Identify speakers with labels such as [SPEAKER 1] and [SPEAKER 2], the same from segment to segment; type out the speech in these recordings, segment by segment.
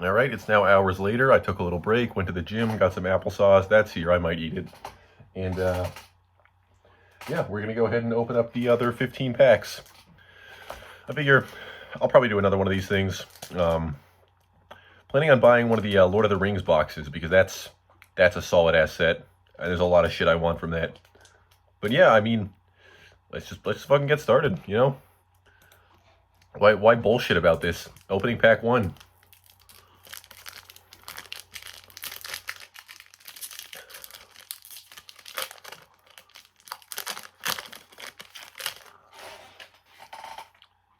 [SPEAKER 1] All right, it's now hours later. I took a little break, went to the gym, got some applesauce. That's here. I might eat it. And yeah, we're going to go ahead and open up the other 15 packs. I figure I'll probably do another one of these things. Planning on buying one of the Lord of the Rings boxes because that's a solid ass set. And there's a lot of shit I want from that. But yeah, I mean, let's just fucking get started, you know? Why bullshit about this? Opening pack 1.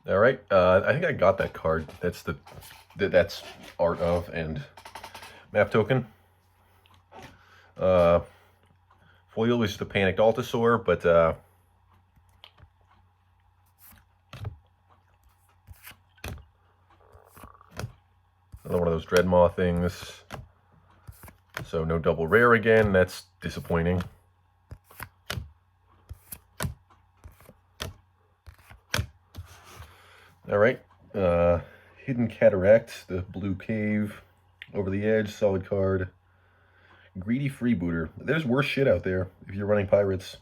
[SPEAKER 1] All right, I think I got that card. That's Art of and map token. Foil is just a panicked Altasaur, but another one of those Dreadmaw things. So no double rare again. That's disappointing. All right, Hidden Cataract, the blue cave, over the edge, solid card. Greedy Freebooter. There's worse shit out there if you're running pirates.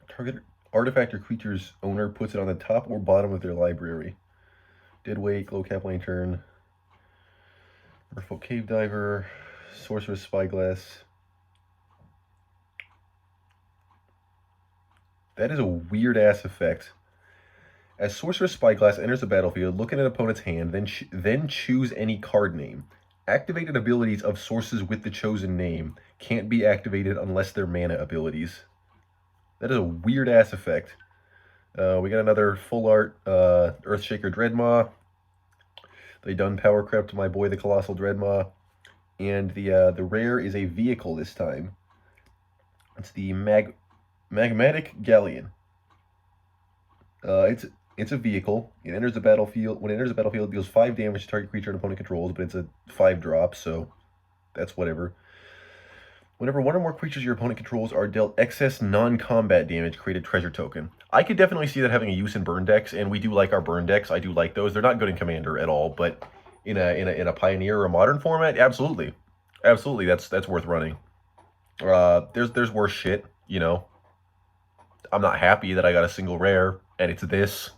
[SPEAKER 1] Target artifact or creature's owner puts it on the top or bottom of their library. Deadweight, Glow Cap Lantern, Merfolk Cave Diver, Sorceress Spyglass. That is a weird ass effect. As Sorceress Spyglass enters the battlefield, look at an opponent's hand, then choose any card name. Activated abilities of sources with the chosen name can't be activated unless they're mana abilities. That is a weird-ass effect. We got another full art Earthshaker Dreadmaw. They done power crept my boy the Colossal Dreadmaw. And the rare is a vehicle this time. It's the Magmatic Galleon. It's a vehicle. It enters the battlefield. When it enters the battlefield, it deals 5 damage to target creature an opponent controls, but it's a 5-drop, so that's whatever. Whenever one or more creatures your opponent controls are dealt excess non-combat damage, create a treasure token. I could definitely see that having a use in burn decks, and we do like our burn decks. I do like those. They're not good in Commander at all, but in a Pioneer or a Modern format, absolutely, absolutely, that's worth running. There's worse shit, you know. I'm not happy that I got a single rare, and it's this.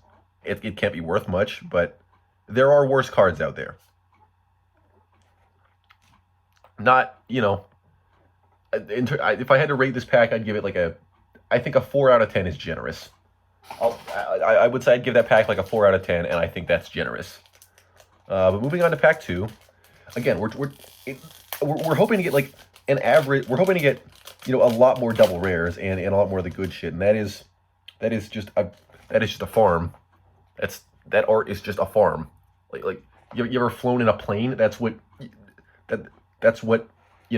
[SPEAKER 1] It can't be worth much, but there are worse cards out there. Not, you know, if I had to rate this pack, I'd give it like I think a 4 out of 10 is generous. I would say I'd give that pack like a 4 out of 10, and I think that's generous. But moving on to pack 2, again, we're hoping to get like an average. We're hoping to get, you know, a lot more double rares and a lot more of the good shit, and that is just a farm. That art is just a farm. Like you ever flown in a plane? That's what you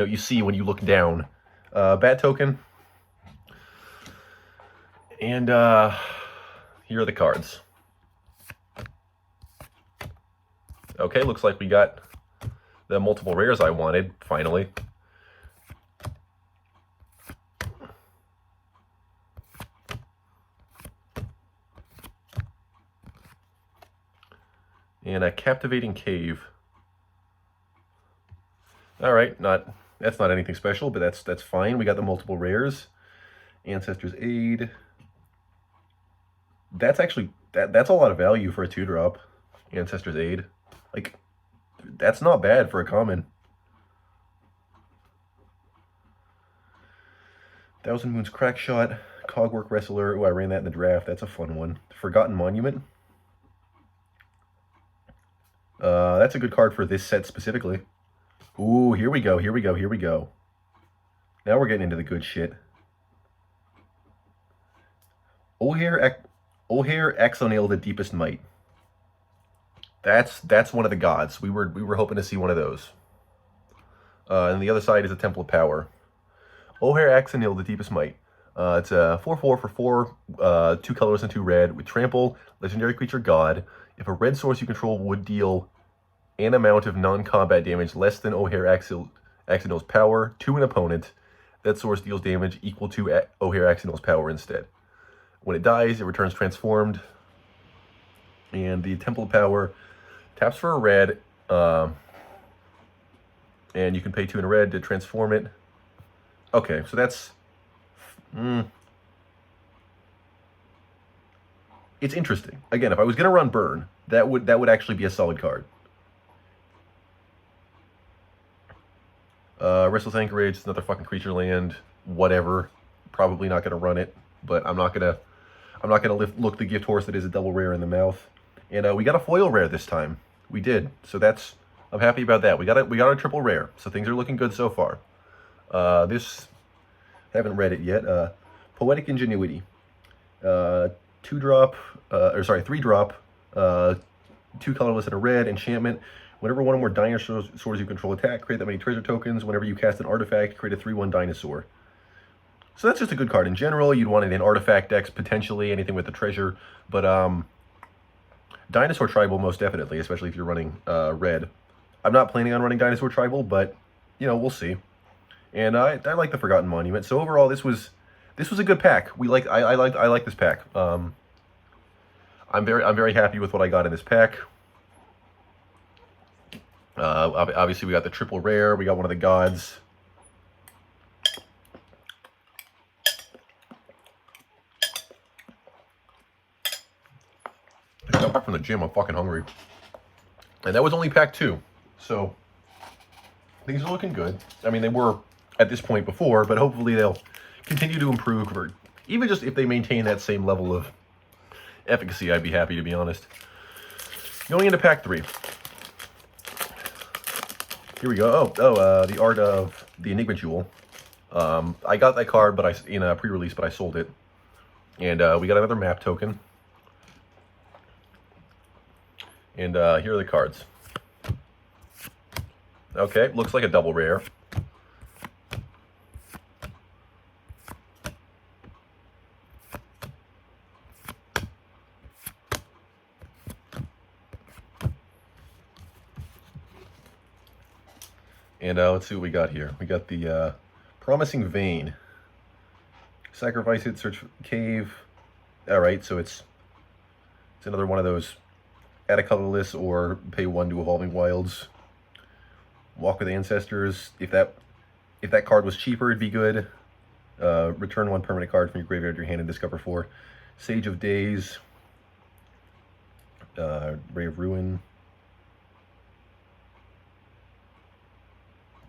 [SPEAKER 1] know you see when you look down. Bat token. And here are the cards. Okay, looks like we got the multiple rares I wanted, finally. And a Captivating Cave. All right, that's not anything special, but that's fine. We got the multiple rares. Ancestor's Aid. That's actually that's a lot of value for a 2-drop. Ancestor's Aid. Like, that's not bad for a common. Thousand Moons Crackshot, Cogwork Wrestler. Oh, I ran that in the draft. That's a fun one. Forgotten Monument. That's a good card for this set specifically. Ooh, here we go, here we go, here we go. Now we're getting into the good shit. O'Hare Ixalan, the Deepest Might. That's one of the gods. We were hoping to see one of those. And the other side is a Temple of Power. O'Hare Ixalan, the Deepest Might. It's a 4/4 for 4, 2 colors and 2 red with trample, legendary creature god. If a red source you control would deal an amount of non-combat damage less than O'Hare Ixalan's power to an opponent, that source deals damage equal to O'Hare Ixalan's power instead. When it dies, it returns transformed. And the Temple of Power Taps for a red, and you can pay 2 in a red to transform it. Okay, so that's... It's interesting. Again, if I was going to run Burn, that would actually be a solid card. Restless Anchorage is another fucking creature land. Whatever. Probably not going to run it, but I'm not gonna look the gift horse that is a double rare in the mouth. And we got a foil rare this time. We did. So I'm happy about that. We got a triple rare. So things are looking good so far. This, haven't read it yet. Poetic Ingenuity. 3-drop, 2 colorless and a red enchantment. Whenever one or more dinosaurs you control attack, create that many treasure tokens. Whenever you cast an artifact, create a 3/1 dinosaur. So that's just a good card in general. You'd want it in artifact decks, potentially, anything with the treasure. But Dinosaur Tribal, most definitely, especially if you're running red. I'm not planning on running Dinosaur Tribal, but, you know, we'll see. And I like the Forgotten Monument. So overall, this was a good pack. I like this pack. I'm very happy with what I got in this pack. Obviously, we got the triple rare. We got one of the gods. I got back from the gym. I'm fucking hungry. And that was only pack 2. So things are looking good. I mean, they were at this point before, but hopefully they'll continue to improve, or even just if they maintain that same level of efficacy, I'd be happy, to be honest. Going into pack 3. Here we go. The Art of the Enigma Jewel. I got that card, but in a pre-release, but I sold it. And we got another map token. And here are the cards. Okay, looks like a double rare. And let's see what we got here. We got the Promising Vein. Sacrifice it, search cave. Alright, so it's another one of those add a colorless or pay 1 to Evolving Wilds. Walk with Ancestors. If that card was cheaper, it'd be good. Return 1 permanent card from your graveyard to your hand and discover 4. Sage of Days. Ray of Ruin.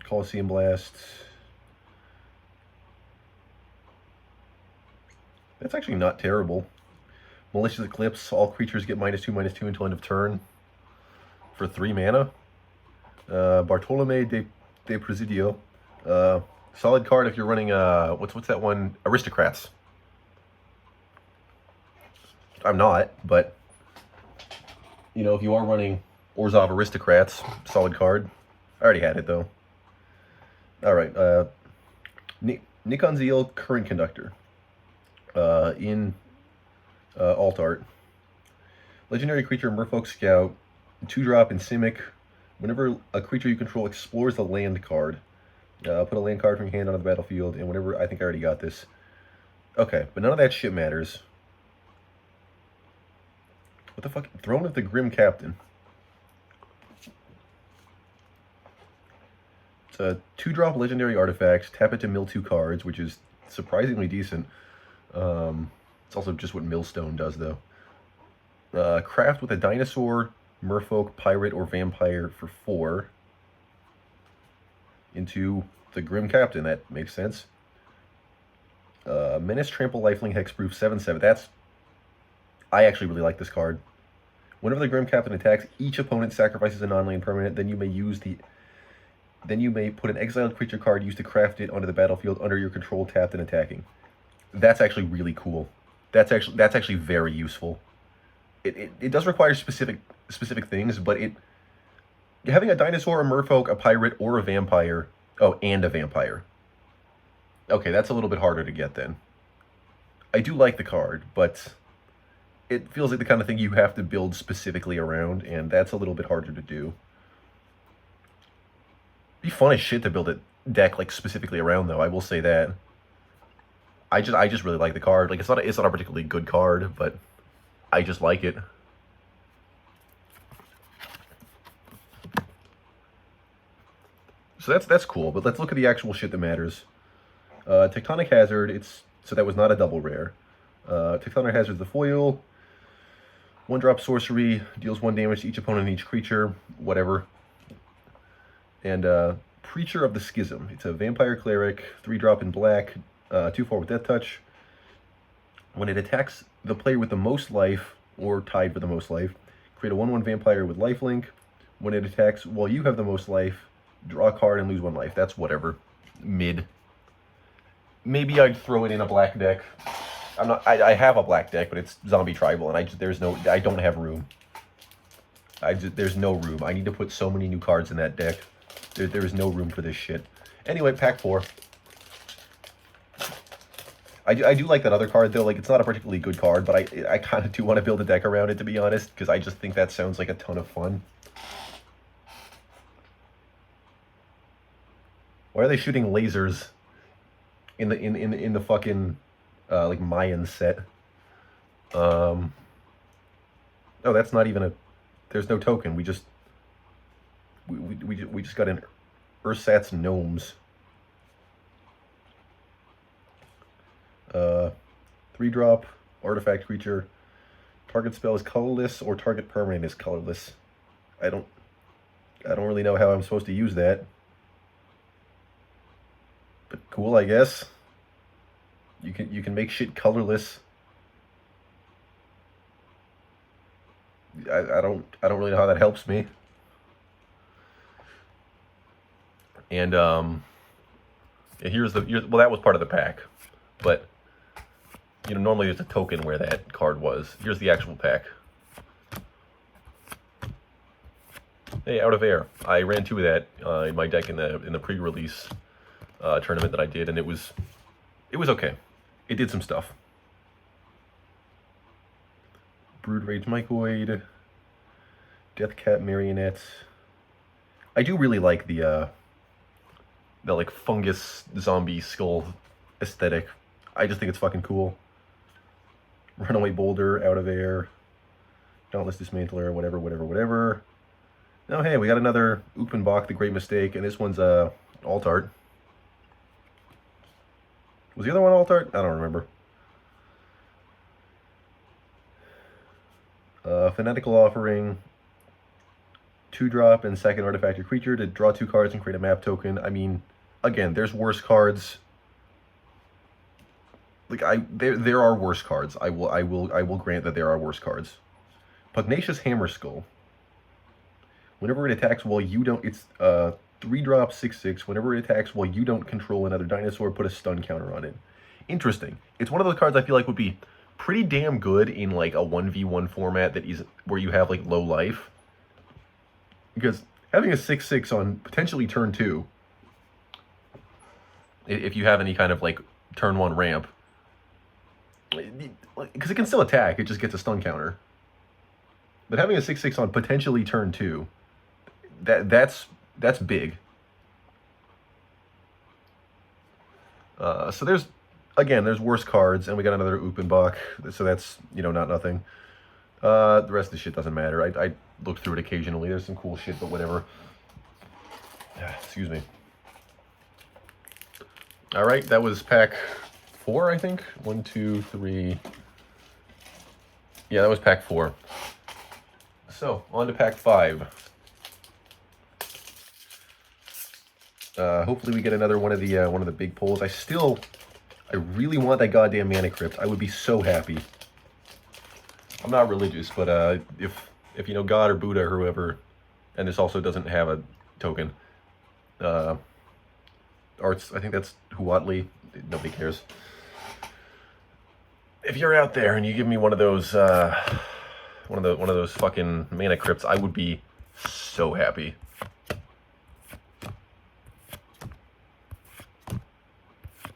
[SPEAKER 1] Colosseum Blast. That's actually not terrible. Malicious Eclipse. All creatures get -2/-2 until end of turn. For 3 mana. Bartolome de Presidio. Solid card if you're running, what's that one? Aristocrats. I'm not, but, you know, if you are running Orzhov Aristocrats, solid card. I already had it, though. Alright, Nikon Zeal, Current Conductor. In alt art. Legendary creature, Merfolk Scout. 2-drop in Simic. Whenever a creature you control explores a land card, put a land card from your hand onto the battlefield, and whenever, I think I already got this. Okay, but none of that shit matters. What the fuck? Throne of the Grim Captain. It's a 2-drop legendary artifact. Tap it to mill 2 cards, which is surprisingly decent. It's also just what Millstone does, though. Craft with a dinosaur, merfolk, pirate, or vampire for 4 into the Grim Captain. That makes sense. Menace, Trample, Lifelink, Hexproof, 7/7. I actually really like this card. Whenever the Grim Captain attacks, each opponent sacrifices a non-land permanent. Then you may put an exiled creature card used to craft it onto the battlefield under your control, tapped and attacking. That's actually really cool. That's actually very useful. It does require specific things, but having a dinosaur, a merfolk, a pirate, or a vampire. Oh, and a vampire. Okay, that's a little bit harder to get then. I do like the card, but it feels like the kind of thing you have to build specifically around, and that's a little bit harder to do. It'd be fun as shit to build a deck like specifically around, though. I will say that. I just really like the card. Like, it's not a particularly good card, but I just like it. So that's cool, but let's look at the actual shit that matters. Tectonic Hazard, so that was not a double rare. Tectonic Hazard's the foil. 1-drop sorcery, deals 1 damage to each opponent and each creature, whatever. And Preacher of the Schism. It's a vampire cleric, 3-drop in black, 2/4 with Death Touch. When it attacks the player with the most life, or tied for the most life, create a 1/1 vampire with lifelink. When it attacks while you have the most life, draw a card and lose 1 life. That's whatever. Mid. Maybe I'd throw it in a black deck. I have a black deck, but it's zombie tribal, and I don't have room. There's no room. I need to put so many new cards in that deck. There is no room for this shit. Anyway, pack 4. I do like that other card, though. Like, it's not a particularly good card, but I kind of do want to build a deck around it, to be honest, because I just think that sounds like a ton of fun. Why are they shooting lasers in the fucking like Mayan set? Oh, that's not even a. There's no token. We just got an Ursat's Gnomes. 3-drop artifact creature. Target spell is colorless or target permanent is colorless. I don't really know how I'm supposed to use that. But cool, I guess. You can make shit colorless. I don't really know how that helps me. And well, that was part of the pack, but you know, normally there's a token where that card was. Here's the actual pack. Hey, Out of Air. I ran 2 of that in my deck in the pre-release tournament that I did, and it was okay. It did some stuff. Brood Rage Mycoid, Deathcat Marionette. I do really like the like fungus zombie skull aesthetic. I just think it's fucking cool. Runaway Boulder, Out of Air, Dauntless Dismantler, whatever. Now, hey, we got another Upenbach, The Great Mistake, and this one's alt art. Was the other one alt art? I don't remember. Fanatical Offering, 2-drop and second artifact or creature to draw 2 cards and create a map token. I mean, again, there's worse cards. Like there are worse cards. I will grant that there are worse cards. Pugnacious Hammer Skull. Whenever it attacks while you don't, it's 3-drop 6/6. Whenever it attacks while you don't control another dinosaur, put a stun counter on it. Interesting. It's one of those cards I feel like would be pretty damn good in like a 1v1 format that is where you have like low life. Because having a 6/6 on potentially turn 2, if you have any kind of like turn 1 ramp, because it can still attack, it just gets a stun counter. But having a 6/6 on potentially turn 2, that's big. So there's worse cards, and we got another Upenbach, so that's, you know, not nothing. The rest of the shit doesn't matter. I look through it occasionally. There's some cool shit, but whatever. Excuse me. All right, that was pack 4, I think. 1, 2, 3. Yeah, that was pack 4. So, on to pack 5. Hopefully we get another one of the big pulls. I really want that goddamn Mana Crypt. I would be so happy. I'm not religious, but if you know God or Buddha or whoever, and this also doesn't have a token, arts, I think that's Huatli. Nobody cares. If you're out there and you give me one of those one of those fucking Mana Crypts, I would be so happy.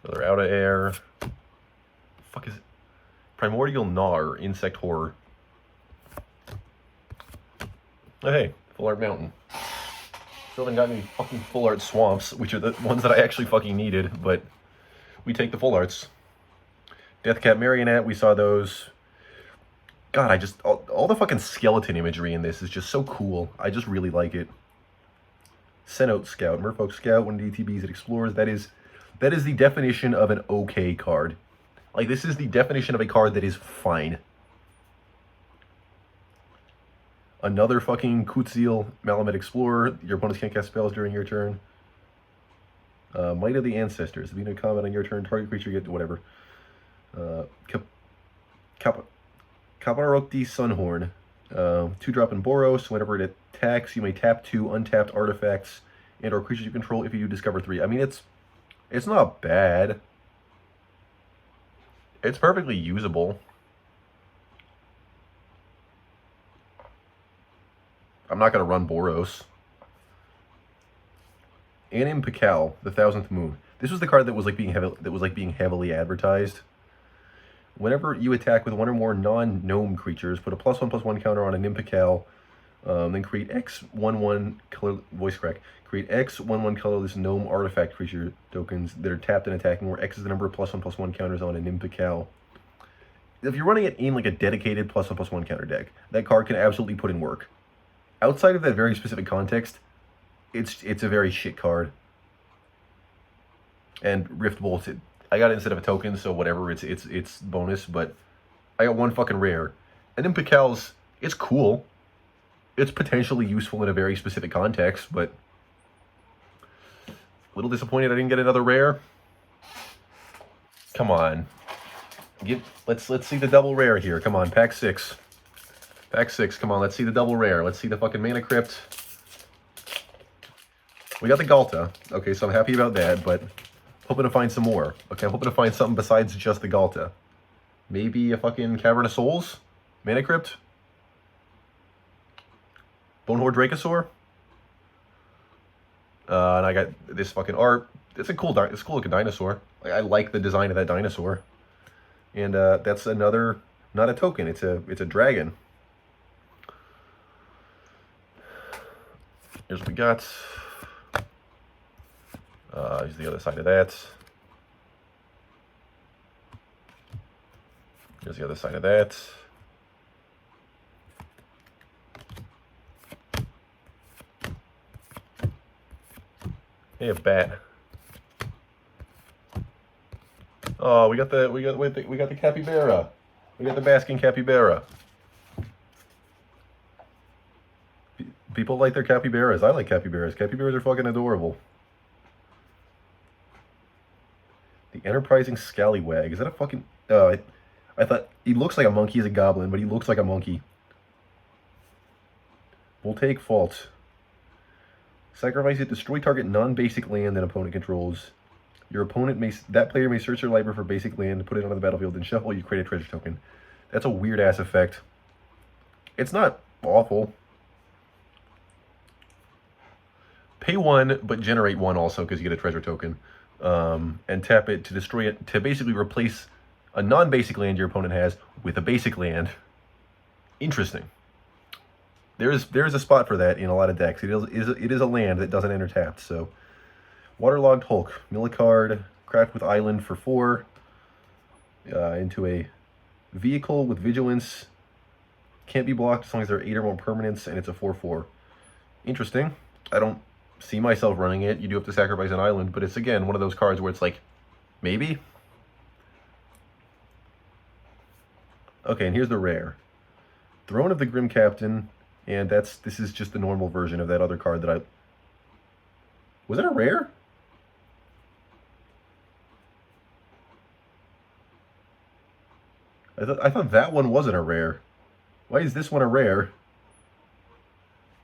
[SPEAKER 1] Another Out of Air. Fuck is it? Primordial Gnar, Insect Horror. Oh, hey, Full Art Mountain. Still haven't gotten any fucking Full Art Swamps, which are the ones that I actually fucking needed, but we take the Full Arts. Deathcat Marionette, we saw those. God, all the fucking skeleton imagery in this is just so cool. I just really like it. Cenote Scout. Merfolk Scout, when DTBs it explores. That is the definition of an okay card. Like, this is the definition of a card that is fine. Another fucking Kutsil Malamet Explorer. Your opponents can't cast spells during your turn. Might of the Ancestors. If you make a comment on your turn, target creature get whatever. Kaparokti Sunhorn. 2-drop in Boros. Whenever it attacks, you may tap 2 untapped artifacts and or creatures you control if you do discover 3. I mean, it's not bad. It's perfectly usable. I'm not going to run Boros. Anim Pikal, the 1000th Moon. This was the card that was like being heavily advertised. Whenever you attack with one or more non-gnome creatures, put a +1/+1 counter on a Nimpikal, then create X/1/1 color voice crack. Create X/1/1 colorless gnome artifact creature tokens that are tapped and attacking, where X is the number of +1/+1 counters on a Nimpikal. If you're running it in like a dedicated +1/+1 counter deck, that card can absolutely put in work. Outside of that very specific context, it's a very shit card. And Rift Bolt, I got it instead of a token, so whatever, it's bonus, but I got one fucking rare. And Impikal's, it's cool. It's potentially useful in a very specific context, but a little disappointed I didn't get another rare. Come on. Let's see the double rare here. Come on, pack 6. Pack 6, come on, let's see the double rare. Let's see the fucking Mana Crypt. We got the Galta. Okay, so I'm happy about that, but hoping to find some more. Okay, I'm hoping to find something besides just the Galta. Maybe a fucking Cavern of Souls? Mana Crypt? Bonehorde Dracosaur? And I got this fucking art. It's cool looking dinosaur. I like the design of that dinosaur. And that's another, not a token, it's a dragon. Here's what we got. Here's the other side of that. Here's the other side of that. Hey, a bat. Oh, we got the capybara. We got the basking capybara. People like their capybaras. I like capybaras. Capybaras are fucking adorable. The Enterprising Scallywag. Is that a fucking... I thought... He looks like a monkey. He's a goblin, but he looks like a monkey. Voltaic Fault. Sacrifice it. Destroy target non-basic land that opponent controls. Your opponent may... That player may search their library for basic land, put it onto the battlefield, and shuffle. You create a treasure token. That's a weird-ass effect. It's not awful. Pay 1, but generate 1 also, because you get a treasure token. And tap it to destroy it, to basically replace a non-basic land your opponent has with a basic land. Interesting. There is a spot for that in a lot of decks. It is a land that doesn't enter tapped. So, Waterlogged Hulk. Mill a card, craft with island for 4. Into a vehicle with vigilance. Can't be blocked as long as there are 8 or more permanents, and it's a 4/4. Interesting. I don't see myself running it. You do have to sacrifice an island, but it's again one of those cards where it's like, maybe. Okay, and here's the rare. Throne of the Grim Captain, and this is just the normal version of that other card that I... Was it a rare? I thought that one wasn't a rare. Why is this one a rare?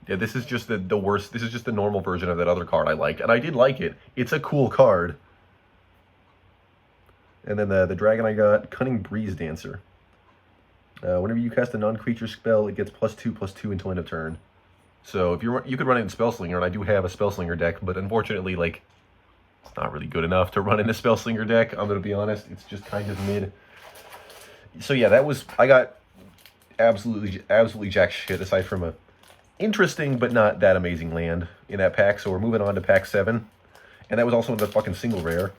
[SPEAKER 1] Yeah, this is just the worst. This is just the normal version of that other card I like. And I did like it. It's a cool card. And then the dragon I got, Cunning Breeze Dancer. Whenever you cast a non-creature spell, it gets +2/+2 until end of turn. So if you could run it in Spellslinger, and I do have a Spellslinger deck, but unfortunately, like, it's not really good enough to run in a Spellslinger deck. I'm gonna be honest, it's just kind of mid. So yeah, I got absolutely jack shit aside from a interesting but not that amazing land in that pack. So we're moving on to pack 7, and that was also in the fucking single rare.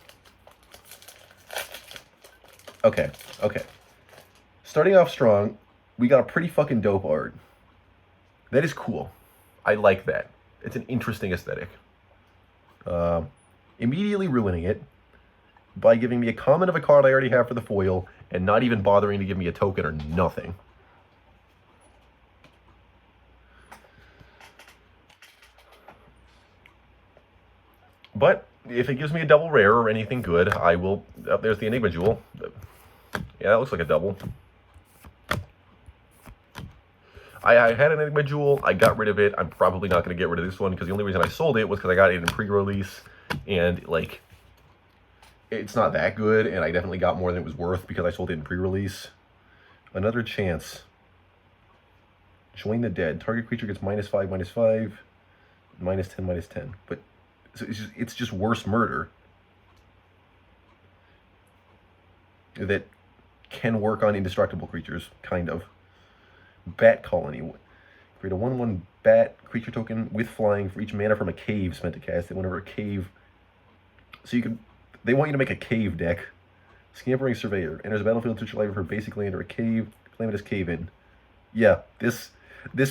[SPEAKER 1] Okay. Starting off strong, we got a pretty fucking dope art. That is cool. I like that. It's an interesting aesthetic. immediately ruining it by giving me a common of a card I already have for the foil, and not even bothering to give me a token or nothing. But if it gives me a double rare or anything good, I will... Oh, there's the Enigma Jewel. Yeah, that looks like a double. I had an Enigma Jewel. I got rid of it. I'm probably not going to get rid of this one, because the only reason I sold it was because I got it in pre-release. And, like, it's not that good, and I definitely got more than it was worth because I sold it in pre-release. Another chance. Join the dead. Target creature gets -5, -5, -10, -10. But so it's just worse murder that can work on indestructible creatures, kind of. Bat Colony. Create a 1/1 bat creature token with flying for each mana from a cave spent to cast it. Whenever a cave... So you can... They want you to make a cave deck. Scampering Surveyor. Enters the battlefield to life for basic land or a cave. Claim it as Cave In. Yeah, this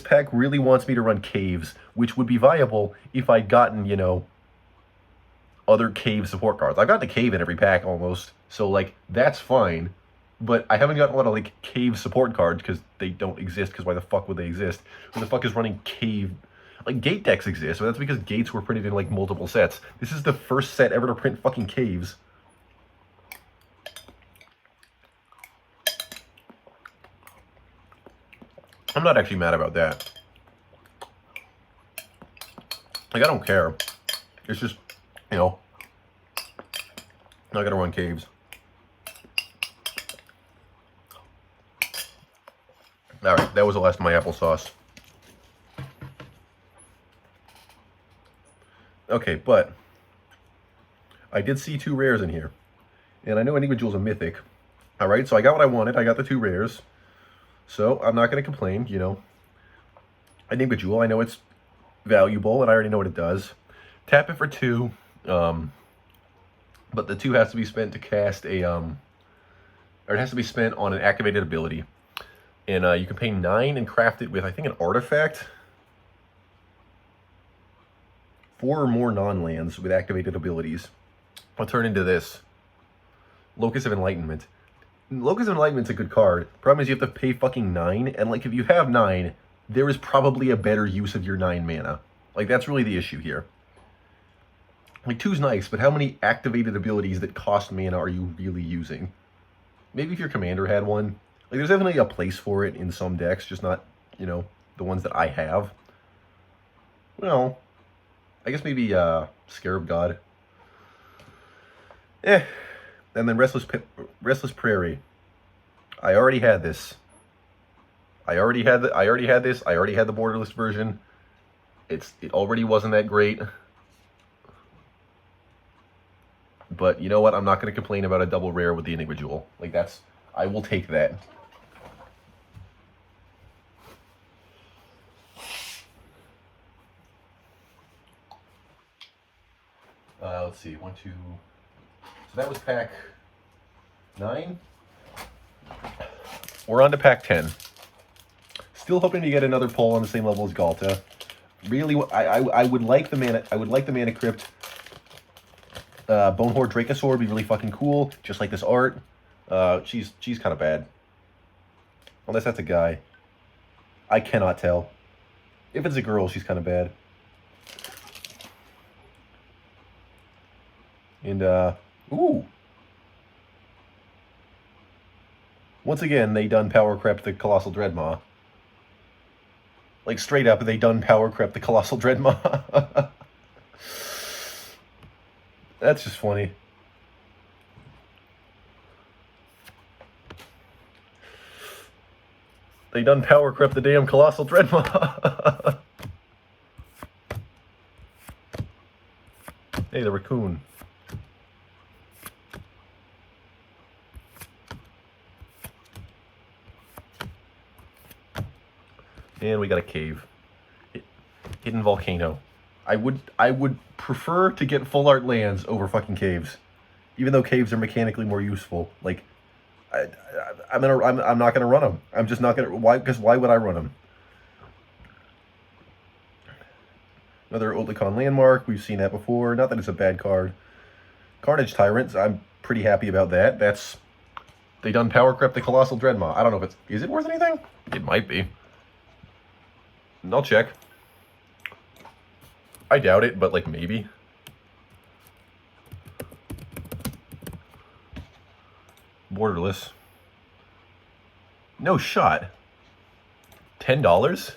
[SPEAKER 1] pack really wants me to run caves, which would be viable if I'd gotten, you know, other cave support cards. I've got the cave in every pack almost, so, like, that's fine. But I haven't gotten a lot of, like, cave support cards because they don't exist, because why the fuck would they exist? Who the fuck is running cave... Like, gate decks exist, but that's because gates were printed in, like, multiple sets. This is the first set ever to print fucking caves. I'm not actually mad about that. Like, I don't care. It's just, you know, not gonna run caves. Alright, that was the last of my applesauce. Okay, but I did see 2 rares in here. And I know Enigma Jewel's a mythic. Alright, so I got what I wanted. I got the 2 rares. So I'm not going to complain, you know. Enigma Jewel, I know it's valuable, and I already know what it does. Tap it for 2. But the 2 has to be spent to cast a... or it has to be spent on an activated ability. And you can pay 9 and craft it with, I think, an artifact. 4 or more non-lands with activated abilities. I'll turn into this. Locus of Enlightenment. Locus of Enlightenment's a good card. Problem is you have to pay fucking 9, and, like, if you have 9, there is probably a better use of your 9 mana. Like, that's really the issue here. Like, 2's nice, but how many activated abilities that cost mana are you really using? Maybe if your commander had one. Like, there's definitely a place for it in some decks, just not, you know, the ones that I have. Well, I guess maybe Scarab God. And then Restless Prairie. I already had this. I already had this. I already had the borderless version. It already wasn't that great. But you know what? I'm not going to complain about a double rare with the Enigma Jewel. Like, that's... I will take that. Let's see. 1, 2... So that was pack 9. We're on to pack 10. Still hoping to get another pull on the same level as Galta. Really, I would like the mana. I would like the Mana Crypt. Bonehorde Dracosaur would be really fucking cool, just like this art. She's kind of bad. Unless that's a guy. I cannot tell. If it's a girl, she's kind of bad. And, ooh. Once again, they done power crept the Colossal Dreadmaw. Like, straight up, they done power crept the Colossal Dreadmaw. That's just funny. They done power crept the damn Colossal Dreadmaw. Hey, the raccoon. And we got a cave. Hidden Volcano. I would prefer to get full art lands over fucking caves, even though caves are mechanically more useful. Like, I'm not gonna run them. I'm just not gonna. Why? Because why would I run them? Another Olicon Landmark. We've seen that before. Not that it's a bad card. Carnage Tyrant. I'm pretty happy about that. That's... They done power crept the Colossal Dreadmaw. I don't know if it's... Is it worth anything? It might be. I'll check. I doubt it, but, like, maybe. Borderless. No shot. $10?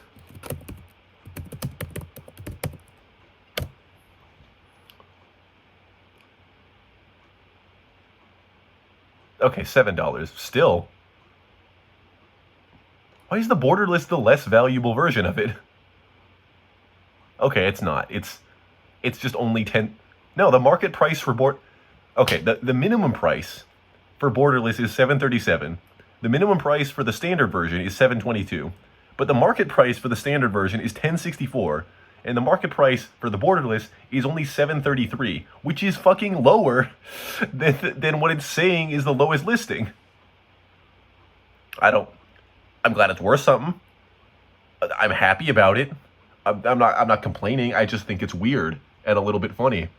[SPEAKER 1] Okay, $7. Still. Why is the borderless the less valuable version of it? Okay, it's not. It's just only 10... No, the market price for Okay, the minimum price for borderless is $7.37. The minimum price for the standard version is $7.22. But the market price for the standard version is $10.64. And the market price for the borderless is only $7.33, which is fucking lower than what it's saying is the lowest listing. I'm glad it's worth something. I'm happy about it. I'm not complaining. I just think it's weird and a little bit funny.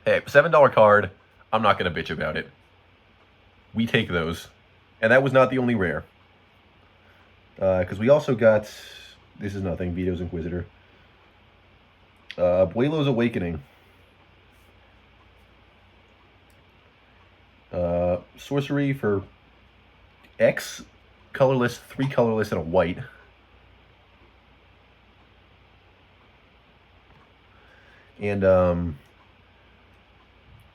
[SPEAKER 1] Hey, $7 card. I'm not going to bitch about it. We take those. And that was not the only rare. Because we also got... This is nothing. Vito's Inquisitor. Buelo's Awakening. Sorcery for X, colorless, 3 colorless, and a white. And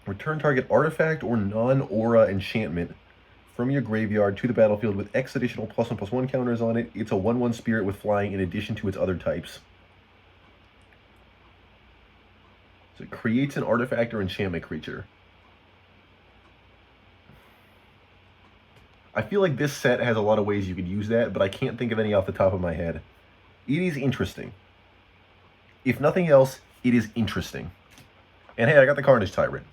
[SPEAKER 1] return target artifact or non-aura enchantment from your graveyard to the battlefield with X additional +1/+1 counters on it. It's a 1/1 spirit with flying in addition to its other types. So it creates an artifact or enchantment creature. I feel like this set has a lot of ways you could use that, but I can't think of any off the top of my head. It is interesting. If nothing else, it is interesting. And hey, I got the Carnage Tyrant.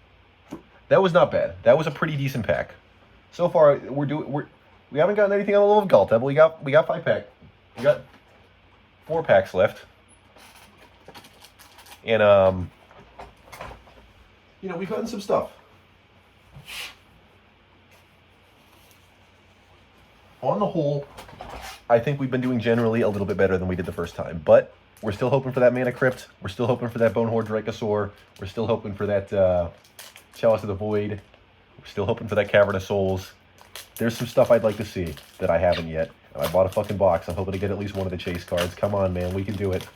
[SPEAKER 1] That was not bad. That was a pretty decent pack. So far, we haven't gotten anything on the level of Galta, but we got 5 pack. We got 4 packs left. And you know, we've gotten some stuff. On the whole, I think we've been doing generally a little bit better than we did the first time, but we're still hoping for that Mana Crypt. We're still hoping for that Bonehorde Dracosaur. We're still hoping for that Chalice of the Void. We're still hoping for that Cavern of Souls. There's some stuff I'd like to see that I haven't yet. And I bought a fucking box. I'm hoping to get at least one of the chase cards. Come on, man. We can do it.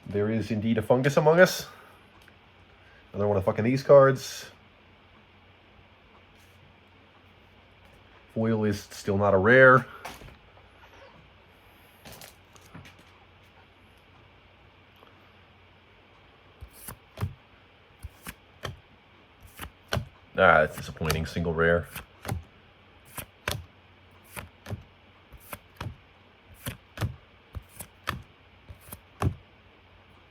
[SPEAKER 1] There is indeed a Fungus Among Us. Another one of fucking these cards. Foil is still not a rare. Ah, that's disappointing. Single rare.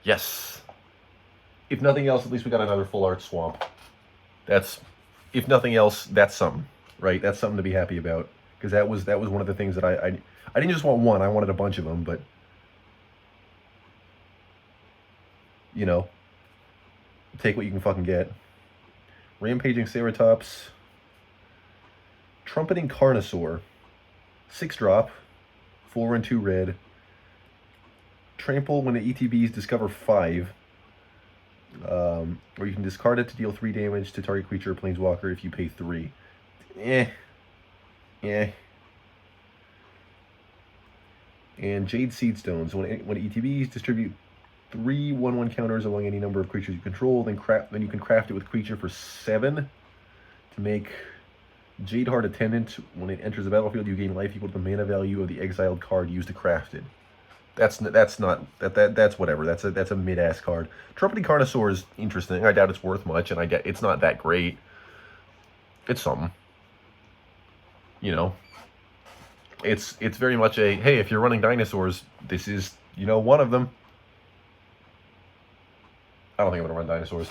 [SPEAKER 1] Yes. If nothing else, at least we got another full art swamp. That's, if nothing else, that's something, right? That's something to be happy about. Because that was one of the things that I didn't just want one, I wanted a bunch of them, but you know, take what you can fucking get. Rampaging Ceratops. Trumpeting Carnosaur. 6-drop. 4 and 2 red. Trample when the ETBs discover 5. Or you can discard it to deal 3 damage to target creature or planeswalker if you pay 3. And Jade Seedstones. When ETBs distribute 3 1/1 counters among any number of creatures you control, then you can craft it with creature for 7 to make Jadeheart Attendant. When it enters the battlefield, you gain life equal to the mana value of the exiled card used to craft it. That's whatever. That's a mid-ass card. Trumpeting Carnosaur is interesting. I doubt it's worth much, and it's not that great. It's something. You know. It's very much a, hey, if you're running dinosaurs, this is, you know, one of them. I don't think I'm going to run dinosaurs.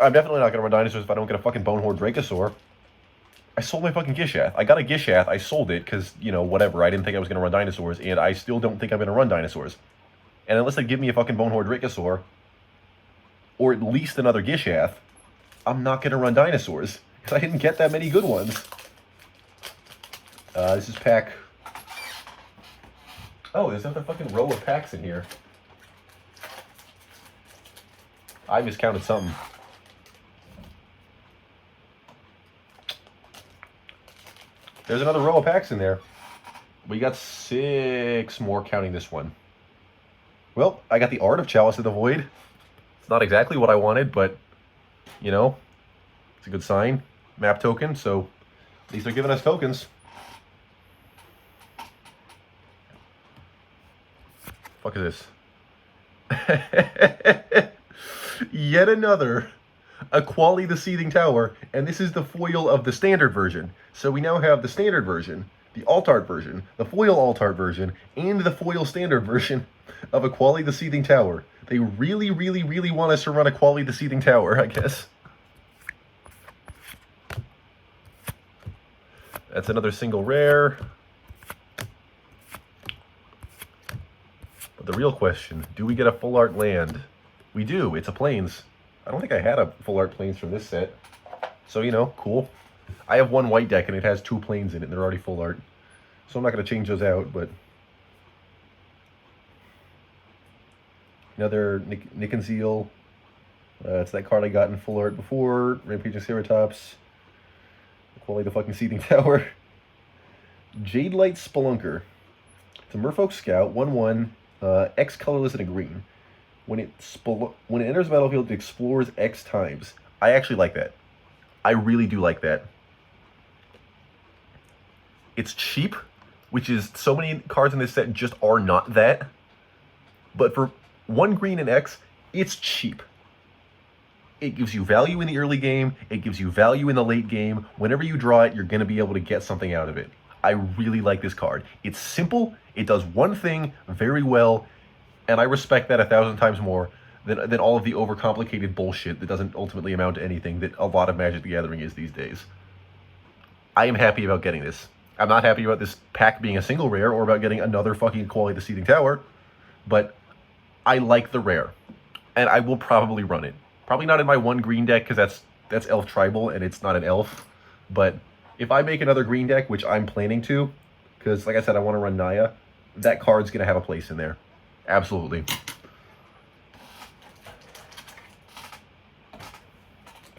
[SPEAKER 1] I'm definitely not going to run dinosaurs if I don't get a fucking Bonehorde Dracosaur. I sold my fucking Gishath. I got a Gishath. I sold it because, you know, whatever. I didn't think I was going to run dinosaurs, and I still don't think I'm going to run dinosaurs. And unless they give me a fucking Bonehorde Rickosaur, or at least another Gishath, I'm not going to run dinosaurs. Because I didn't get that many good ones. This is pack... Oh, there's another fucking row of packs in here. I miscounted something. There's another row of packs in there. We got 6 more counting this one. Well, I got the Art of Chalice of the Void. It's not exactly what I wanted, but, you know, it's a good sign. Map token, so at least they're giving us tokens. Fuck is this? Yet another Aquali the Seething Tower, and this is the foil of the standard version. So we now have the standard version, the alt-art version, the foil alt-art version, and the foil standard version of Aquali the Seething Tower. They really, really, really want us to run Aquali the Seething Tower, I guess. That's another single rare. But the real question, do we get a full art land? We do. It's a Plains. I don't think I had a full art Plains from this set. So, you know, cool. I have one white deck and it has 2 Plains in it and they're already full art. So I'm not going to change those out, but... Another Nick and Zeal. It's that card I got in full art before. Rampaging Ceratops. Quality the fucking Seething Tower. Jade Light Spelunker. It's a Merfolk Scout, 1/1, X colorless and a green. When it enters the battlefield, it explores X times. I actually like that. I really do like that. It's cheap, which is so many cards in this set just are not that. But for 1 green and X, it's cheap. It gives you value in the early game. It gives you value in the late game. Whenever you draw it, you're going to be able to get something out of it. I really like this card. It's simple. It does one thing very well. And I respect that 1,000 times more than all of the overcomplicated bullshit that doesn't ultimately amount to anything that a lot of Magic the Gathering is these days. I am happy about getting this. I'm not happy about this pack being a single rare or about getting another fucking Quality the Seething Tower. But I like the rare. And I will probably run it. Probably not in my 1 green deck because that's Elf Tribal and it's not an Elf. But if I make another green deck, which I'm planning to, because like I said, I want to run Naya, that card's going to have a place in there. Absolutely.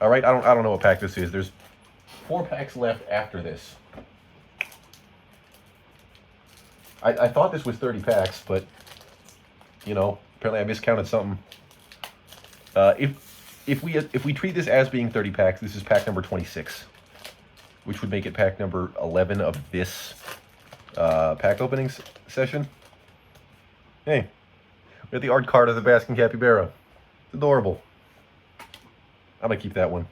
[SPEAKER 1] All right, I don't know what pack this is. There's 4 packs left after this. I thought this was 30 packs, but you know, apparently I miscounted something. If we treat this as being 30 packs, this is pack number 26, which would make it pack number 11 of this pack opening session. Hey, we got the art card of the Basking Capybara. It's adorable. I'm gonna keep that one.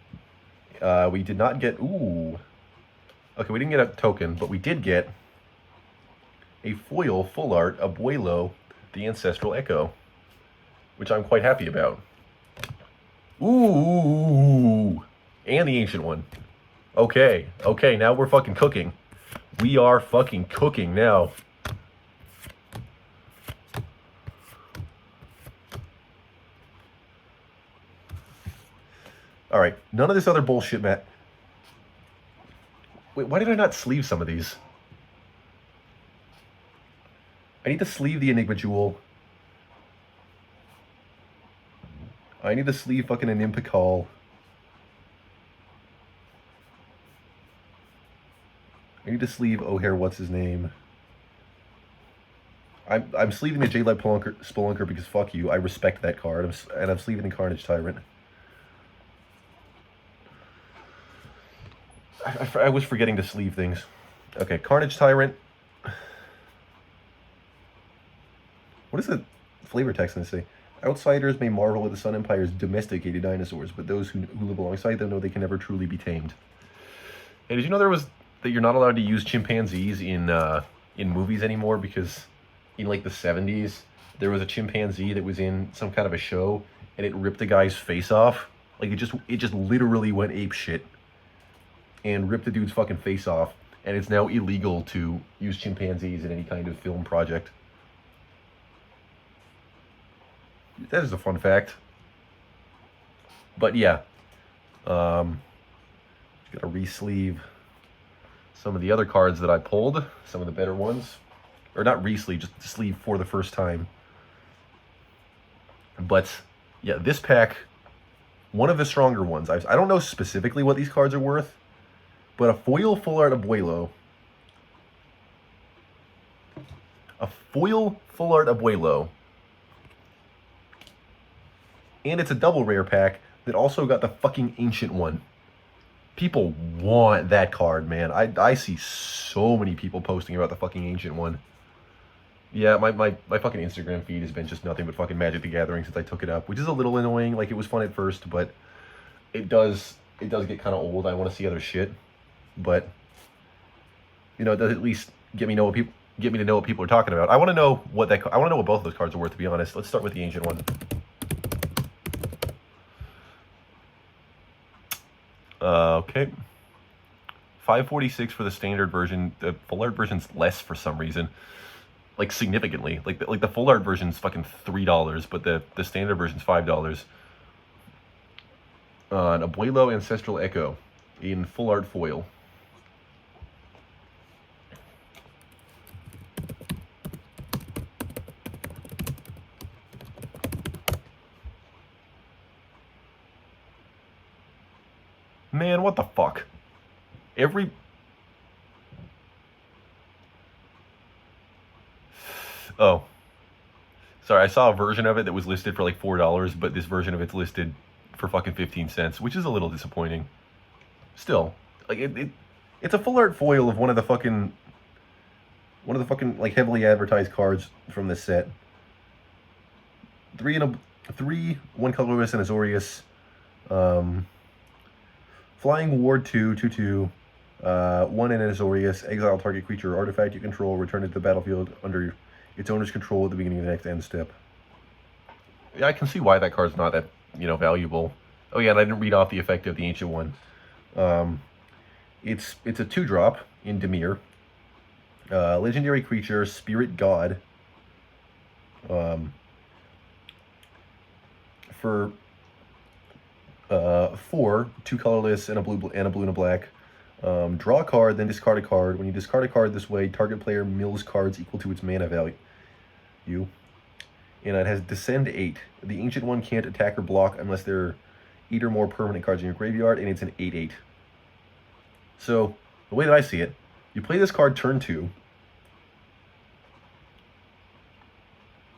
[SPEAKER 1] We did not get... Ooh. Okay, we didn't get a token, but we did get a foil full art Abuelo, the Ancestral Echo, which I'm quite happy about. Ooh. And the Ancient one. Okay. Okay, now we're fucking cooking. We are fucking cooking now. Alright, none of this other bullshit, Matt. Wait, why did I not sleeve some of these? I need to sleeve the Enigma Jewel. I need to sleeve fucking an Impicall. I need to sleeve O'Hare, what's his name? I'm sleeving the Jade Light Spelunker because fuck you. I respect that card. And I'm sleeving the Carnage Tyrant. I was forgetting to sleeve things. Okay, Carnage Tyrant. What is the flavor text going to say? Outsiders may marvel at the Sun Empire's domesticated dinosaurs, but those who live alongside them know they can never truly be tamed. Hey, did you know that you're not allowed to use chimpanzees in movies anymore because in like the 70s there was a chimpanzee that was in some kind of a show and it ripped a guy's face off. Like it just literally went ape shit. and ripped the dude's fucking face off, and it's now illegal to use chimpanzees in any kind of film project. That is a fun fact. But yeah, gotta re-sleeve some of the other cards that I pulled, some of the better ones. Or not re-sleeve, just sleeve for the first time. But yeah, this pack, one of the stronger ones. I don't know specifically what these cards are worth, but a foil full art Abuelo. A foil full art Abuelo. And it's a double rare pack that also got the fucking ancient one. People want that card, man. I see so many people posting about the fucking ancient one. Yeah, my fucking Instagram feed has been just nothing but fucking Magic the Gathering since I took it up, which is a little annoying. Like, it was fun at first, but it does get kind of old. I want to see other shit, but you know, it does at least get me to know what people are talking about. I want to know what both of those cards are worth, to be honest. Let's start with the ancient one. Okay. 546 for the standard version. The full art version's less for some reason. Like, significantly. Like the full art version's fucking $3, but the standard version's $5. An Abuelo Ancestral Echo in full art foil. Man, what the fuck? Oh. Sorry, I saw a version of it that was listed for like $4, but this version of it's listed for fucking 15 cents, which is a little disappointing. Still, like it's a full art foil of one of the fucking like heavily advertised cards from this set. 3 1 colorless and Azorius. Flying Ward 2/2/2. 1 in an Azorius. Exile target creature or artifact you control. Return it to the battlefield under its owner's control at the beginning of the next end step. Yeah, I can see why that card's not that, valuable. Oh yeah, and I didn't read off the effect of the ancient one. It's a 2-drop in Dimir. Legendary creature, Spirit God. For 4, 2 colorless and a blue and a black. Draw a card, then discard a card. When you discard a card this way, target player mills cards equal to its mana value. And it has Descend 8. The ancient one can't attack or block unless there are 8 or more permanent cards in your graveyard, and it's an 8/8. So, the way that I see it, you play this card turn 2.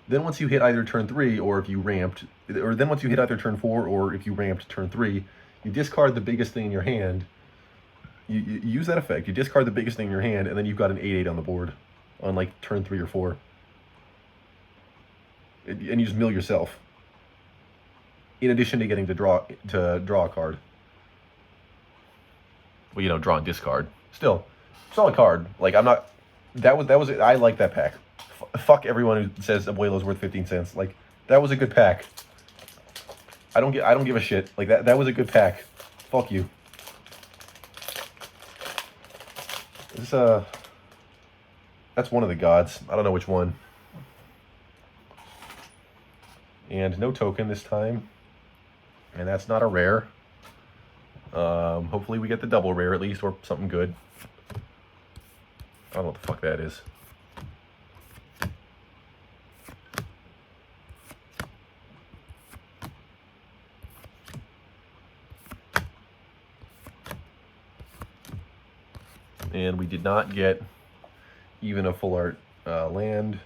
[SPEAKER 1] Then once you hit either turn 3, or if you ramped, or then once you hit either turn 4, or if you ramped turn 3, you discard the biggest thing in your hand. You use that effect, you discard the biggest thing in your hand, and then you've got an 8/8 on the board on like turn 3 or 4. And you just mill yourself. In addition to getting to draw a card. Well, draw and discard. Still a card. Like, I'm not. That was I like that pack. Fuck everyone who says Abuelo's worth 15 cents. Like, that was a good pack. I don't give a shit. Like, that was a good pack. Fuck you. That's one of the gods. I don't know which one. And no token this time. And that's not a rare. Hopefully we get the double rare at least, or something good. I don't know what the fuck that is. And we did not get even a full art land.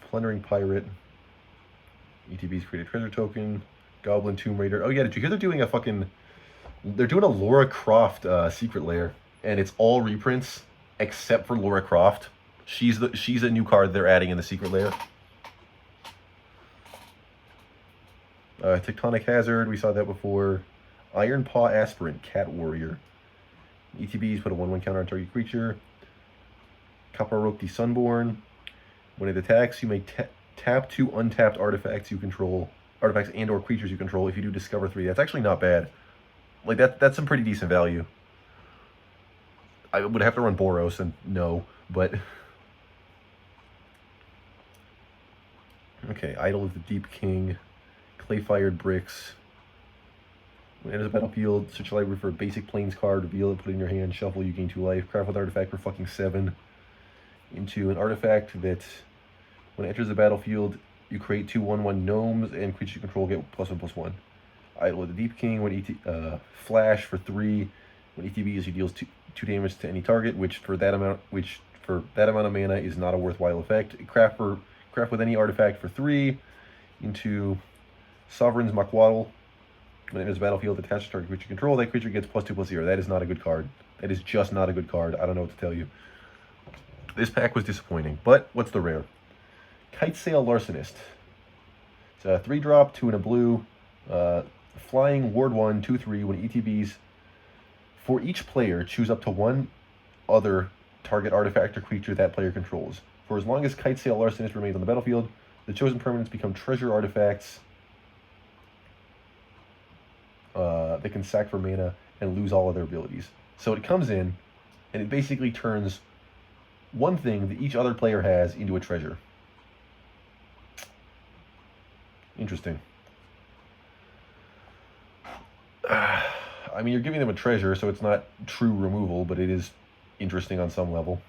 [SPEAKER 1] Plundering Pirate. ETB's create a treasure token. Goblin Tomb Raider. Oh yeah, did you hear they're doing a Laura Croft secret lair, and it's all reprints except for Laura Croft. She's a new card they're adding in the secret lair. Tectonic Hazard, we saw that before. Iron Paw Aspirant, Cat Warrior. ETBs put a 1/1 counter on target creature. Kaparokti Sunborn. When it attacks, you may tap 2 untapped artifacts and or creatures you control. If you do, discover 3. That's actually not bad. Like, that's some pretty decent value. I would have to run Boros, and no, but... Okay, Idol of the Deep King, Clay-Fired Bricks. When it enters the battlefield, search your library for a basic plains card, reveal it, put it in your hand, shuffle, you gain 2 life. Craft with artifact for fucking 7. Into an artifact that, when it enters the battlefield, you create 2 1/1 gnomes, and creatures you control get +1/+1. Idol of the Deep King, when flash for 3. When ETBs, he deals 2 damage to any target, which for that amount of mana is not a worthwhile effect. Craft with any artifact for 3 into Sovereign's Makwaddle. When it enters the battlefield, attached to target creature control, that creature gets +2/+0. That is not a good card. That is just not a good card. I don't know what to tell you. This pack was disappointing. But what's the rare? Kitesail Larcenist. It's a 3-drop, 2 and a blue. Flying Ward 1, 2/3. When ETBs, for each player, choose up to 1 other target artifact or creature that player controls. For as long as Kitesail Larcenist remains on the battlefield, the chosen permanents become treasure artifacts that can sack for mana and lose all of their abilities. So it comes in, and it basically turns one thing that each other player has into a treasure. Interesting. I mean, you're giving them a treasure, so it's not true removal, but it is interesting on some level.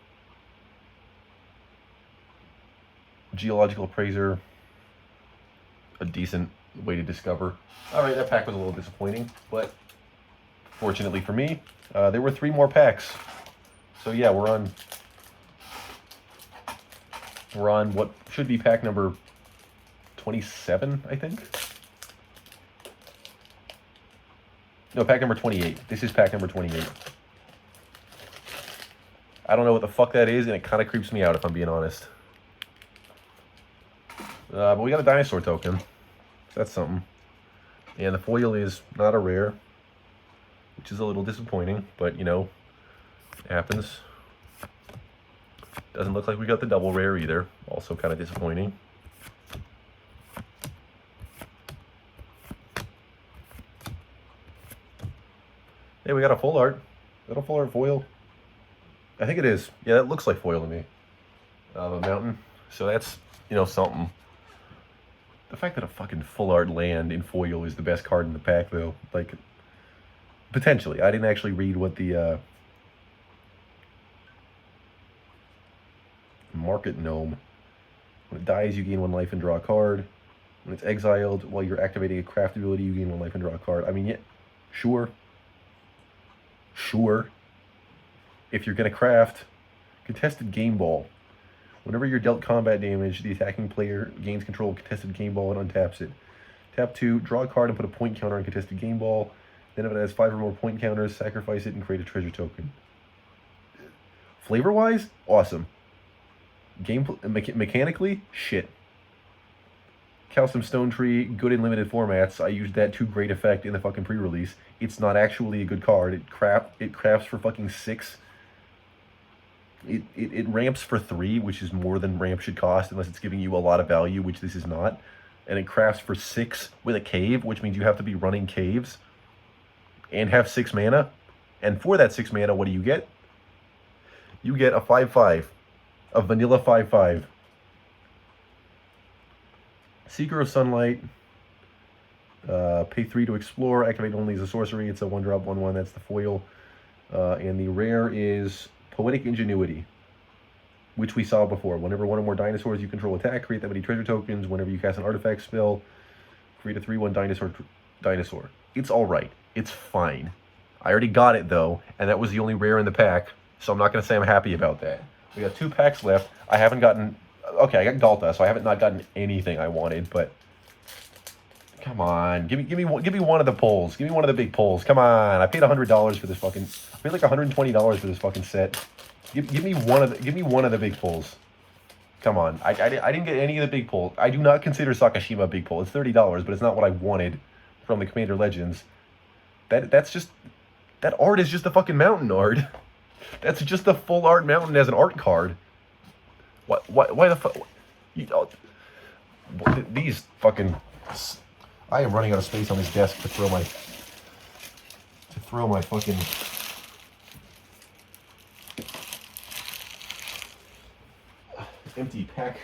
[SPEAKER 1] Geological Appraiser, a decent way to discover. Alright, that pack was a little disappointing, but fortunately for me, there were 3 more packs. So yeah, we're on what should be pack number 27, I think? No, pack number 28. This is pack number 28. I don't know what the fuck that is, and it kind of creeps me out, if I'm being honest. But we got a dinosaur token. So that's something. And the foil is not a rare, which is a little disappointing, but, you know, it happens. Doesn't look like we got the double rare either. Also kind of disappointing. Hey, we got a full art. Is that a full art foil? I think it is. Yeah, it looks like foil to me. A mountain. So that's, you know, something. The fact that a fucking full art land in foil is the best card in the pack, though, like, potentially. I didn't actually read what the Market Gnome. When it dies, you gain 1 life and draw a card. When it's exiled, while you're activating a craft ability, you gain 1 life and draw a card. I mean, yeah, sure. Sure. If you're going to craft, Contested Game Ball. Whenever you're dealt combat damage, the attacking player gains control of Contested Game Ball and untaps it. Tap 2, draw a card and put a point counter on Contested Game Ball. Then if it has 5 or more point counters, sacrifice it and create a treasure token. Flavor-wise, awesome. Mechanically, shit. Calcium Stone Tree, good in limited formats. I used that to great effect in the fucking pre-release. It's not actually a good card. It crafts for fucking 6. It ramps for 3, which is more than ramp should cost, unless it's giving you a lot of value, which this is not. And it crafts for 6 with a cave, which means you have to be running caves and have 6 mana. And for that 6 mana, what do you get? You get a 5/5, a vanilla 5/5. Seeker of Sunlight. Pay 3 to explore. Activate only as a sorcery. It's a 1-drop 1/1. That's the foil. And the rare is Poetic Ingenuity, which we saw before. Whenever 1 or more dinosaurs you control attack, create that many treasure tokens. Whenever you cast an artifact spell, create a 3/1 dinosaur. It's alright. It's fine. I already got it, though, and that was the only rare in the pack, so I'm not going to say I'm happy about that. We got 2 packs left. I haven't gotten... Okay, I got Galta, so I haven't not gotten anything I wanted, but... Come on. Give me one of the pulls. Give me one of the big pulls. Come on. I paid $100 for this fucking... I paid like $120 for this fucking set. Give me one of the big pulls. Come on. I didn't get any of the big pulls. I do not consider Sakashima a big pull. It's $30, but it's not what I wanted from the Commander Legends. That's just... That art is just the fucking mountain art. That's just the full art mountain as an art card. Why the fuck... These fucking... I am running out of space on this desk to throw my fucking empty pack.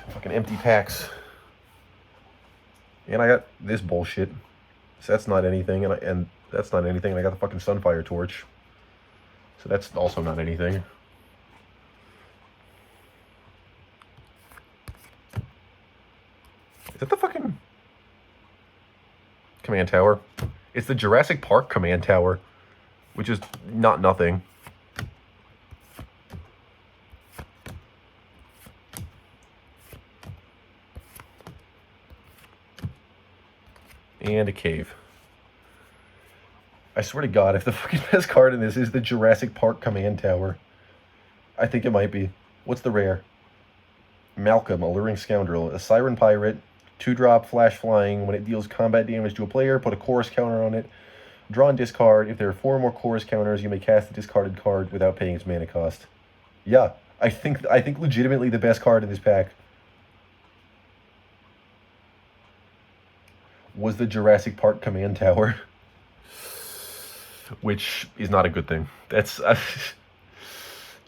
[SPEAKER 1] Fucking empty packs. And I got this bullshit. So that's not anything, and that's not anything. And I got the fucking Sunfire torch. So that's also not anything. Is that the fucking command tower? It's the Jurassic Park command tower, which is not nothing. And a cave. I swear to God, if the fucking best card in this is the Jurassic Park command tower, I think it might be. What's the rare? Malcolm, Alluring Scoundrel. A Siren Pirate, 2-drop, flash flying. When it deals combat damage to a player, put a chorus counter on it. Draw and discard. If there are 4 or more chorus counters, you may cast the discarded card without paying its mana cost. Yeah, I think legitimately the best card in this pack was the Jurassic Park command tower. Which is not a good thing. That's...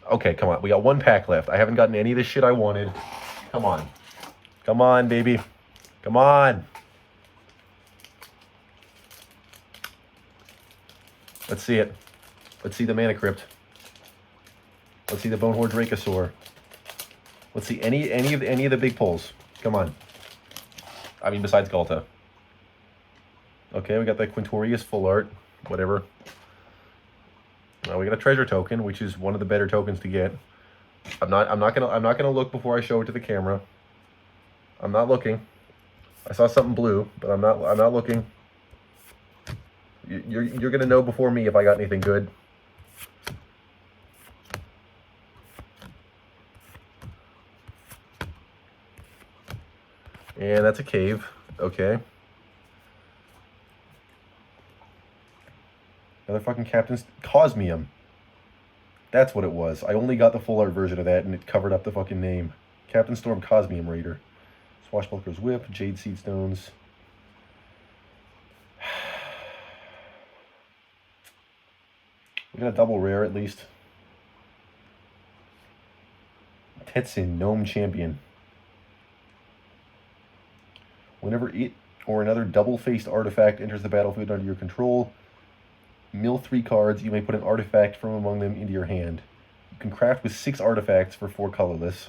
[SPEAKER 1] okay, come on. We got 1 pack left. I haven't gotten any of the shit I wanted. Come on. Come on, baby. Come on. Let's see it. Let's see the Mana Crypt. Let's see the Bonehorde Dracosaur. Let's see any of the big pulls. Come on. I mean, besides Galta. Okay, we got the Quintorius full art. Whatever. Now we got a treasure token, which is one of the better tokens to get. I'm not gonna look before I show it to the camera. I'm not looking. I saw something blue, but I'm not looking. You're gonna know before me if I got anything good. And that's a cave. Okay. Another fucking Captain's Cosmium. That's what it was. I only got the full art version of that, and it covered up the fucking name. Captain Storm Cosmium Raider. Swashbuckler's Whip, Jade Seed Stones. We got a double rare at least. Tetsin, Gnome Champion. Whenever it or another double-faced artifact enters the battlefield under your control, mill 3 cards. You may put an artifact from among them into your hand. You can craft with 6 artifacts for 4 colorless.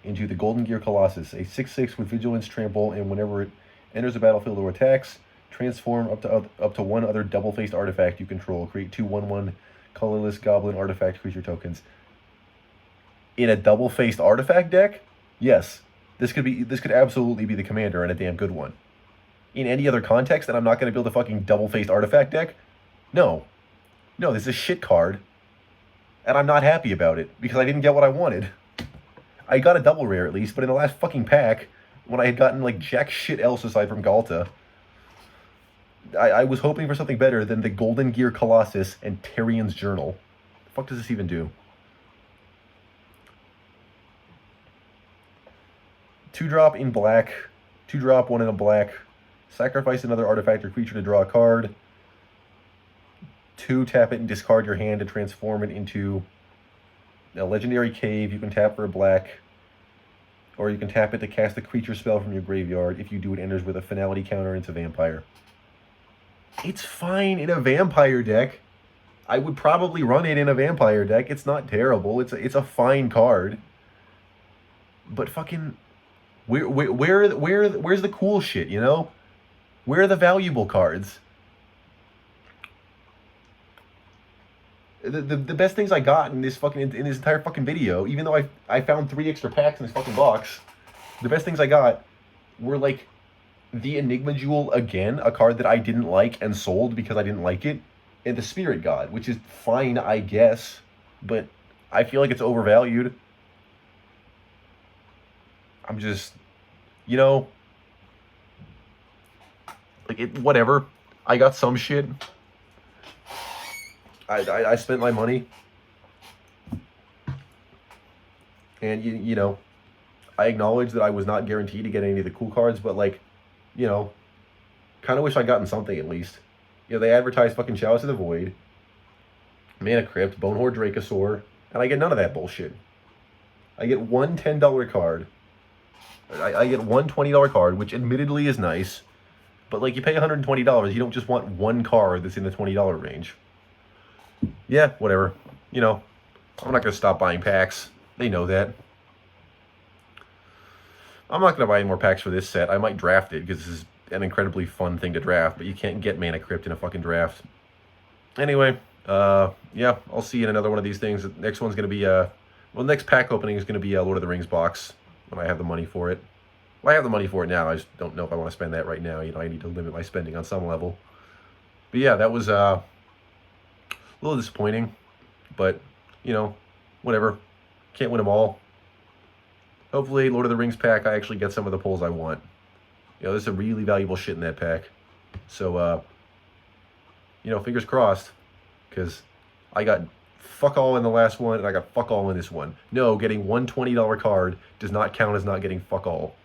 [SPEAKER 1] Into the Golden Gear Colossus, a 6/6 with Vigilance, Trample, and whenever it enters the battlefield or attacks, transform up to 1 other double-faced artifact you control. Create 2 1/1 colorless Goblin artifact creature tokens. In a double-faced artifact deck, yes, this could absolutely be the commander and a damn good one. In any other context, and I'm not going to build a fucking double-faced artifact deck? No. No, this is a shit card. And I'm not happy about it, because I didn't get what I wanted. I got a double rare at least, but in the last fucking pack, when I had gotten like jack shit else aside from Galta, I was hoping for something better than the Golden Gear Colossus and Terrian's Journal. The fuck does this even do? 2-drop in black, 2-drop, 1 in a black. Sacrifice another artifact or creature to draw a card. 2, tap it and discard your hand to transform it into a legendary cave. You can tap for a black. Or you can tap it to cast a creature spell from your graveyard. If you do, it enters with a finality counter into vampire. It's fine in a vampire deck. I would probably run it in a vampire deck. It's not terrible. It's a fine card. But fucking... Where's the cool shit, you know? Where are the valuable cards? The best things I got in this entire fucking video, even though I found 3 extra packs in this fucking box, the best things I got were like the Enigma Jewel again, a card that I didn't like and sold because I didn't like it, and the Spirit God, which is fine, I guess, but I feel like it's overvalued. I'm just, you know, like, whatever. I got some shit. I spent my money. And, you know, I acknowledge that I was not guaranteed to get any of the cool cards, but, like, you know, kind of wish I'd gotten something at least. You know, they advertised fucking Chalice of the Void. Mana Crypt, Bonehorde Dracosaur, and I get none of that bullshit. I get one $10 card. I get one $20 card, which admittedly is nice. But, like, you pay $120, you don't just want one card that's in the $20 range. Yeah, whatever. You know, I'm not going to stop buying packs. They know that. I'm not going to buy any more packs for this set. I might draft it, because this is an incredibly fun thing to draft, but you can't get Mana Crypt in a fucking draft. Anyway, yeah, I'll see you in another one of these things. The next one's going to be, well, the next pack opening is going to be a Lord of the Rings box, when I have the money for it. Well, I have the money for it now. I just don't know if I want to spend that right now. You know, I need to limit my spending on some level. But yeah, that was a little disappointing. But, you know, whatever. Can't win them all. Hopefully, Lord of the Rings pack, I actually get some of the pulls I want. You know, there's some really valuable shit in that pack. So, you know, fingers crossed. Because I got fuck all in the last one, and I got fuck all in this one. No, getting one $20 card does not count as not getting fuck all.